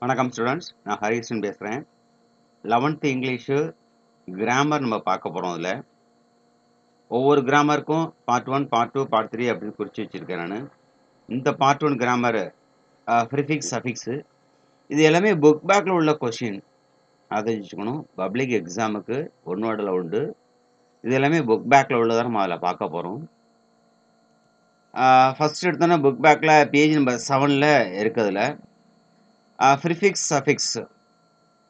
வணக்கம் ஸ்டூடெண்ட்ஸ், நான் ஹரிகிருஷ்ணன் பேசுகிறேன். 11th இங்கிலீஷு கிராமர் நம்ம பார்க்க போகிறோம். இதில் ஒவ்வொரு கிராமருக்கும் பார்ட் 1, பார்ட் 2, பார்ட் 3 அப்படின்னு குறித்து வச்சுருக்கேன் நான். இந்த பார்ட் 1 கிராமர் ப்ரிஃபிக்ஸ், சஃபிக்ஸு இது எல்லாமே புக் பேக்கில் உள்ள கொஷின். அதை தெரிஞ்சுக்கணும். பப்ளிக் எக்ஸாமுக்கு ஒன் வேர்டில் உண்டு. இது எல்லாமே புக் பேக்கில் உள்ளதை நம்ம அதில் பார்க்க போகிறோம். ஃபஸ்ட் எடுத்தோன்னா புக் பேக்கில் பேஜ் நம்பர் 7ல் இருக்கிறதுல ப்ரிஃபிக்ஸ், சஃபிக்ஸ்.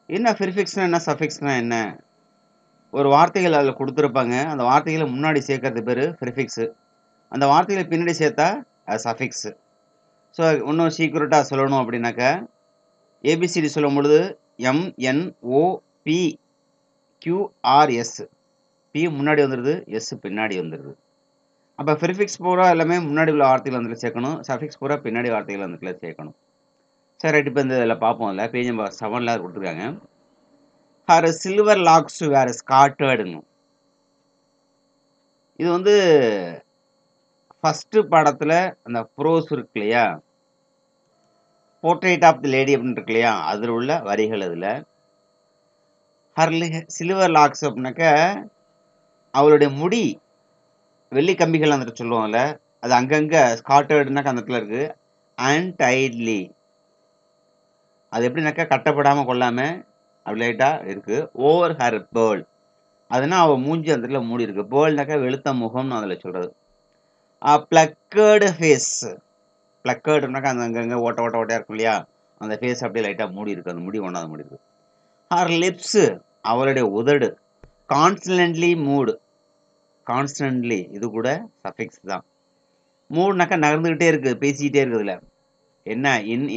என்ன ப்ரிஃபிக்ஸ்னா என்ன, சஃபிக்ஸ்னா என்ன? ஒரு வார்த்தைகள் அதில் கொடுத்துருப்பாங்க. அந்த வார்த்தைகளை முன்னாடி சேர்க்கறது பேர் ப்ரிஃபிக்ஸு. அந்த வார்த்தைகளை பின்னாடி சேர்த்தா அது சஃபிக்ஸு. ஸோ இன்னும் சீக்ரெட்டாக சொல்லணும் அப்படின்னாக்கா, ஏபிசிடி சொல்லும் பொழுது MNOPQRS. பி முன்னாடி வந்துடுது, எஸ் பின்னாடி வந்துடுது. அப்போ ப்ரிஃபிக்ஸ் பூரா எல்லாமே முன்னாடி உள்ள வார்த்தைகள் வந்துட்டு சேர்க்கணும், சஃபிக்ஸ் பூரா பின்னாடி வார்த்தைகள் வந்துட்டு சேர்க்கணும். சரி, ரைட். இப்போ இந்த இதில் பார்ப்போம். இல்லை பேஜ் நம்பர் 7ல் கொடுத்துருக்காங்க. ஹர் சில்வர் லாக்ஸ் வேர் ஸ்காட்டர்டுங்க. இது வந்து ஃபஸ்ட்டு படத்தில் அந்த ப்ரோஸ் இருக்கு இல்லையா, போர்ட்ரேட் ஆஃப் தி லேடி அப்படின்னு இருக்கு இல்லையா, அதில் உள்ள வரிகள். அதில் ஹர் சில்வர் லாக்ஸ் அப்படின்னாக்க அவளுடைய முடி வெள்ளி கம்பிகள் அந்த சொல்லுவோம்ல, அது அங்கங்கே ஸ்காட்டர்டுனாக்கா அந்த இடத்துல இருக்குது. அன்டைட்லி, அது எப்படின்னாக்கா கட்டப்படாமல் கொள்ளாமல் அப்படி லைட்டாக இருக்குது. ஓவர் ஹர் பேர்ல், அதுனா அவள் மூஞ்சி அந்த இடத்துல மூடி இருக்கு. பேர்ல்னாக்கா வெளுத்த முகம்னு அதில் சொல்கிறது. பிளக்கர்டு ஃபேஸ், பிளக்கர்டுனாக்கா அந்த அங்கங்கே ஓட்டையாக இருக்கும் இல்லையா, அந்த ஃபேஸ் அப்படியே லைட்டாக மூடி இருக்குது. அந்த முடி ஒன்றாவது மூடி இருக்குது. ஹர் லிப்ஸு, அவளுடைய உதடு. கான்ஸ்டன்ட்லி மூடு, கான்ஸ்டன்ட்லி இது கூட சஃபிக்ஸ் தான். மூடுனாக்கா நகர்ந்துக்கிட்டே இருக்குது, பேசிக்கிட்டே இருக்குதுல. என்ன,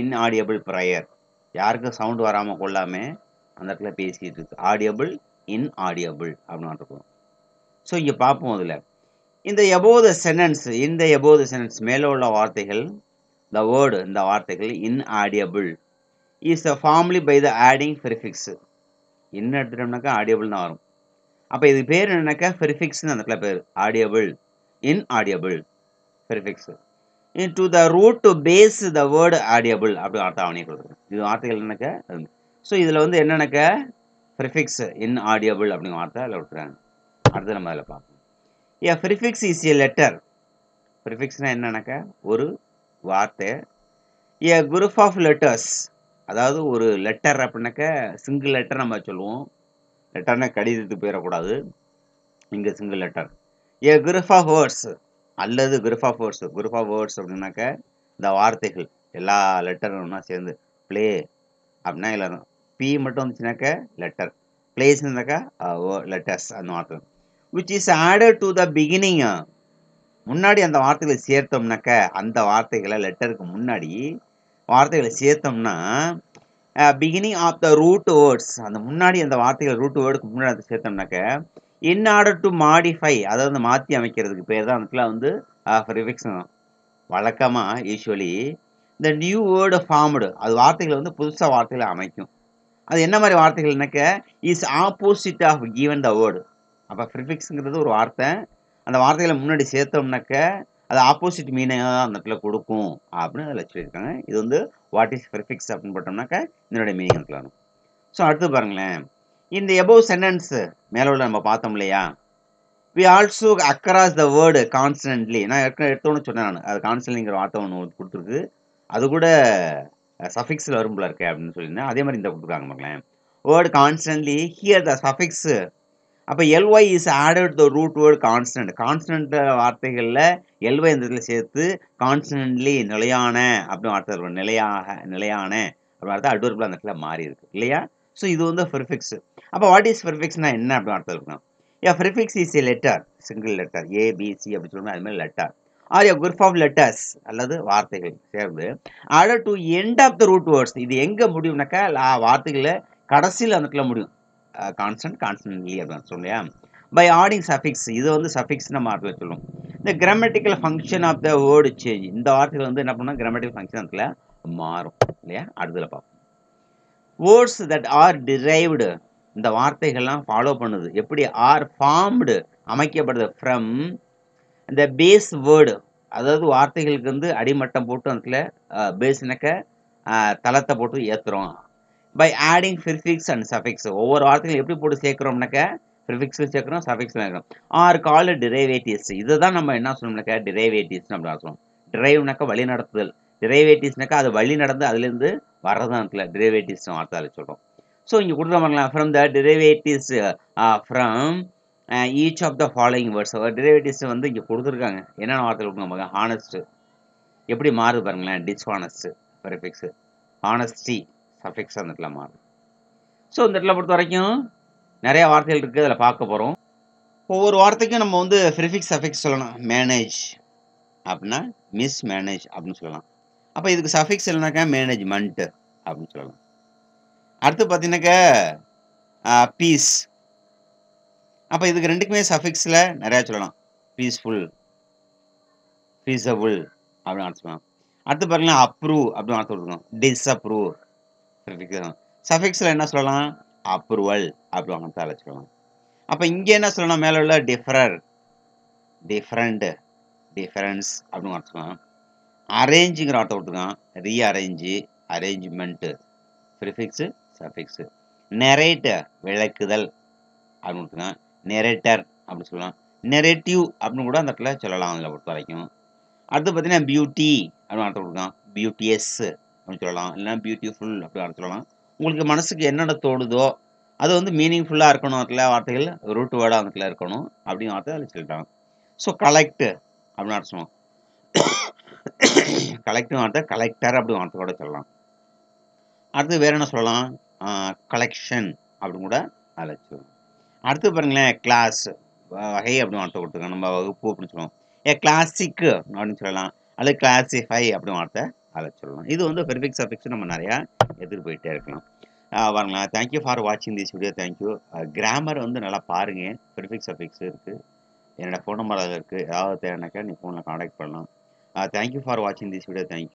இன்ஆடியபிள் ப்ரையர், யாருக்கும் சவுண்டு வராமல் கொள்ளாமல் அந்த இடத்துல பேசிக்கிட்டு இருக்கு. ஆடியபிள், இன்ஆடியபிள் அப்படின்னு இருக்கும். ஸோ இங்கே பார்ப்போம். அதில் இந்த எபோவ் த சென்டென்ஸ், இந்த எபோவ் த சென்டென்ஸ் மேலே உள்ள வார்த்தைகள், த வேர்டு இந்த வார்த்தைகள் inaudible is a formally by the adding prefix. என்ன எடுத்துட்டோம்னாக்கா ஆடியபிள் தான் வரும். அப்போ இது பேர் என்னன்னாக்கா ப்ரிஃபிக்ஸ்னு அந்த இடத்துல பேர். Audible, inaudible prefix. To the root to base the word audible அப்படி வார்த்தை அவனே கொடுக்குறேன். இது வார்த்தைகள் என்னக்கா. ஸோ இதில் வந்து என்னன்னாக்கா ப்ரிஃபிக்ஸ், இன்ஆடியபிள் அப்படிங்கிற வார்த்தை அதில் விட்டுறாங்க. அடுத்து நம்ம அதில் பார்ப்போம். ஏ ப்ரிஃபிக்ஸ் இஸ் ஏ லெட்டர். ப்ரிஃபிக்ஸ்னா என்னன்னாக்கா ஒரு வார்த்தை. ஏ குரூப் ஆஃப் லெட்டர்ஸ், அதாவது ஒரு லெட்டர் அப்படின்னாக்கா சிங்கிள் லெட்டர் நம்ம சொல்லுவோம். லெட்டர்னா கடிதத்துக்கு போயிடக்கூடாது, இங்கே single letter. A group of words அல்லது group of words. Group of words அப்படின்னாக்கா இந்த வார்த்தைகள் எல்லா லெட்டரும் சேர்ந்து. ப்ளே அப்படின்னா எல்லாரும், பி மட்டும் வந்துச்சுனாக்கா லெட்டர், பிளேஸ்னாக்கா லெட்டர்ஸ் அந்த வார்த்தை. Which is added to the beginning, முன்னாடி அந்த வார்த்தைகளை சேர்த்தோம்னாக்க, அந்த வார்த்தைகளை லெட்டருக்கு முன்னாடி வார்த்தைகளை சேர்த்தோம்னா beginning of the root words, அந்த முன்னாடி அந்த வார்த்தைகள் ரூட் வேர்டுக்கு முன்னாடி சேர்த்தோம்னாக்க இன் ஆர்டர் டு மாடிஃபை, அதாவது மாற்றி அமைக்கிறதுக்கு பேர் தான் அதுக்குலாம் வந்து ப்ரிஃபிக்ஸ். வழக்கமாக யூஸ்வலி இந்த நியூ வேர்டு ஃபார்ம்டு, அது வார்த்தைகளை வந்து புதுசாக வார்த்தைகளை அமைக்கும். அது என்ன மாதிரி வார்த்தைகள்னாக்க is opposite of given the word. அப்போ ப்ரிஃபிக்ஸுங்கிறது ஒரு வார்த்தை, அந்த வார்த்தைகளை முன்னாடி சேர்த்தோம்னாக்க அது ஆப்போசிட் மீனிங்காக தான் அந்த இடத்துல கொடுக்கும் அப்படின்னு அதில் சொல்லியிருக்காங்க. இது வந்து வாட் இஸ் ப்ரிஃபிக்ஸ் அப்படின்னு போட்டோம்னாக்கா இதனுடைய மீனிங் இருக்கலாம். ஸோ அடுத்து பாருங்களேன், இந்த எபோவ் சென்டென்ஸ் மேலே உள்ள நம்ம பார்த்தோம் இல்லையா, we also across the word constantly. நான் எடுத்தோன்னு சொன்னேன் நான், அது கான்ஸ்டன்ட்லிங்கிற வார்த்தை ஒன்று கொடுத்துருக்கு, அது கூட சஃபிக்ஸில் வரும் போல இருக்கே அப்படின்னு சொல்லியிருந்தேன். அதே மாதிரி இந்த கொடுத்துருக்காங்க பாருங்களேன், word constantly here the suffix. அப்போ L Y is added the root word constant. Constant வார்த்தைகளில் எல்ஒய் இந்த இடத்துல சேர்த்து கான்ஸ்டன்ட்லி நிலையான அப்படின்னு வார்த்தை இருக்கும். நிலையான அப்படி வார்த்தை அட்வர்பில் அந்த இடத்துல மாறி இருக்கு இல்லையா. ஸோ இது வந்து ப்ரிஃபிக்ஸ். அப்போ வாட் இஸ் ப்ரிஃபிக்ஸ்னா என்ன அப்படி வார்த்தை இருக்கணும். A prefix is a letter, single letter, A B C அப்படி சொல்லுவோம், அது மாதிரி letter. Or a group of letters அல்லது வார்த்தைகள் சேர்ந்து added to end of the root words. இது எங்கே முடியும்னாக்கா வார்த்தைகளை கடைசியில் அந்த இடத்துல முடியும். கான்ஸ்டன்ட்லி அப்படின்னு சொல்லியா. பை ஆடிங் சஃபிக்ஸ், இது வந்து சஃபிக்ஸ் நம்ம வார்த்தையில் சொல்லுவோம். இந்த grammatical function of the word change, இந்த வார்த்தைகள் வந்து என்ன பண்ணால் கிராமட்டிக்கல் ஃபங்க்ஷன் அதில் மாறும் இல்லையா. அடுத்ததில் பார்ப்போம். வேர்ட்ஸ் தட் ஆர் டிரைவ்டு, இந்த வார்த்தைகள்லாம் ஃபாலோ பண்ணுது எப்படி, ஆர் ஃபார்ம்டு அமைக்கப்படுது ஃப்ரம் இந்த பேஸ் வேர்டு, அதாவது வார்த்தைகளுக்கு வந்து அடிமட்டம் போட்டு அதில் பேஸ்னாக்க தளத்தை போட்டு ஏற்றுறோம் by adding prefix and suffix. ஒவ்வொரு வார்த்தைகளும் எப்படி போட்டு சேர்க்கிறோம்னாக்க ப்ரிஃபிக்ஸும் சேர்க்கிறோம், சஃபிக்ஸும் சேர்க்கிறோம். Are called derivatives. இதை தான் நம்ம என்ன சொல்லணும்னாக்க டிரைவேட்டிவ்ஸ் நம்ம சொல்லணும். டிரைவ்னாக்க வழி நடத்துதல், டிரைவேட்டிவ்ஸ்னாக்கா அது வழி நடந்து அதுலேருந்து வர்றதான் இருக்குல்ல டிரைவேட்டிவ்ஸ் வார்த்தை சொல்கிறோம். ஸோ இங்கே கொடுத்துருவாங்களா from the derivatives from each of the following words. Derivatives வந்து இங்கே கொடுத்துருக்காங்க. என்னென்ன வார்த்தை கொடுக்கணும்? ஹானஸ்ட் எப்படி மாறுது பாருங்களேன். டிஸ்ஹானஸ்ட் ப்ரிஃபிக்ஸ், ஹானஸ்டி சஃபிக்ஸ் அந்த இடத்துல மாறுது. ஸோ இந்த இடத்துல பொறுத்த வரைக்கும் நிறைய வார்த்தைகள் இருக்குது, அதில் பார்க்க போகிறோம். ஒவ்வொரு வார்த்தைக்கும் நம்ம வந்து ப்ரிஃபிக்ஸ் சஃபிக்ஸ் சொல்லணும். மேனேஜ் அப்படின்னா மிஸ் மேனேஜ் அப்படின்னு சொல்லலாம். அப்போ இதுக்கு சஃபிக்ஸ் இல்லைனாக்கா மேனேஜ்மெண்ட் அப்படின்னு சொல்லலாம். அடுத்து பார்த்தீங்கன்னாக்கா பீஸ். அப்போ இதுக்கு ரெண்டுக்குமே சஃபிக்ஸில் நிறையா சொல்லலாம். பீஸ்ஃபுல், பீஸபிள் அப்படின்னு அர்த்தம் சொல்லலாம். அடுத்து பாருங்களா அப்ரூவ் அப்படின்னு அர்த்தம் கொடுக்கணும். டிஸ்அப்ரூவ் சஃபிக்ஸில் என்ன சொல்லலாம்? அப்ரூவல் அப்படின்னு அர்த்தம் சொல்லலாம். அப்போ இங்கே என்ன சொல்லலாம்? மேலே உள்ள டிஃபரர், டிஃப்ரெண்ட், டிஃபரன்ஸ் அப்படின்னு அர்த்தம் சொல்லலாம். அரேஞ்சுங்கிற அர்த்தம் கொடுத்துருக்கான். Rearrange, arrangement prefix suffix. Narrate விளக்குதல் அப்படின்னு கொடுத்துருக்கான். நெரேட்டர் அப்படின்னு சொல்லலாம். நெரேட்டிவ் அப்படின்னு கூட அந்த இடத்துல சொல்லலாம் அதில் பொறுத்த வரைக்கும். அடுத்து பார்த்தீங்கன்னா பியூட்டி அப்படின்னு அர்த்தம் கொடுக்கலாம். பியூட்டியஸ் அப்படின்னு சொல்லலாம், இல்லைன்னா பியூட்டிஃபுல் அப்படின்னு அர்த்தம் சொல்லலாம். உங்களுக்கு மனசுக்கு என்னென்ன தோடுதோ அது வந்து மீனிங்ஃபுல்லாக இருக்கணும். அதில் வார்த்தைகள் ரூட் வேர்டாக அந்த இடத்துல இருக்கணும் அப்படின்னு வார்த்தை அதில் சொல்லிட்டாங்க. ஸோ கலெக்ட் அப்படின்னு அர்த்தம் சொல்லலாம். கலெக்டிவ் வார்த்தை கலெக்டர் அப்படின்னு வார்த்தை கூட சொல்லலாம். அடுத்து வேற என்ன சொல்லலாம்? கலெக்ஷன் அப்படின்னு கூட அதில் சொல்லலாம். அடுத்து பாருங்களேன் கிளாஸ், வகை அப்படின்னு வார்த்தை கொடுத்துருக்கோம். நம்ம வகுப்பு அப்படின்னு சொல்லுவோம். கிளாசிக் அப்படின்னு சொல்லலாம், அல்லது கிளாசிஃபை அப்படின்னு வார்த்தை அதில் சொல்லலாம். இது வந்து ப்ரிஃபிக்ஸ் சஃபிக்ஸ் நம்ம நிறையா எடுத்துகிட்டு போயிட்டே இருக்கலாம். பாருங்களேன். தேங்க்யூ ஃபார் வாட்சிங் திஸ் வீடியோ. தேங்க்யூ. கிராமர் வந்து நல்லா பாருங்கள். ப்ரிஃபிக்ஸ் சஃபிக்ஸ் இருக்குது. என்னோட ஃபோன் நம்பர் அதில் இருக்குது. ஏதாவது தேவைனாக்கா நீ ஃபோனில் காண்டாக்ட் பண்ணலாம். தேங்க்யூ ஃபார் வாட்சிங் திஸ் வீடியோ. தேங்க்யூ.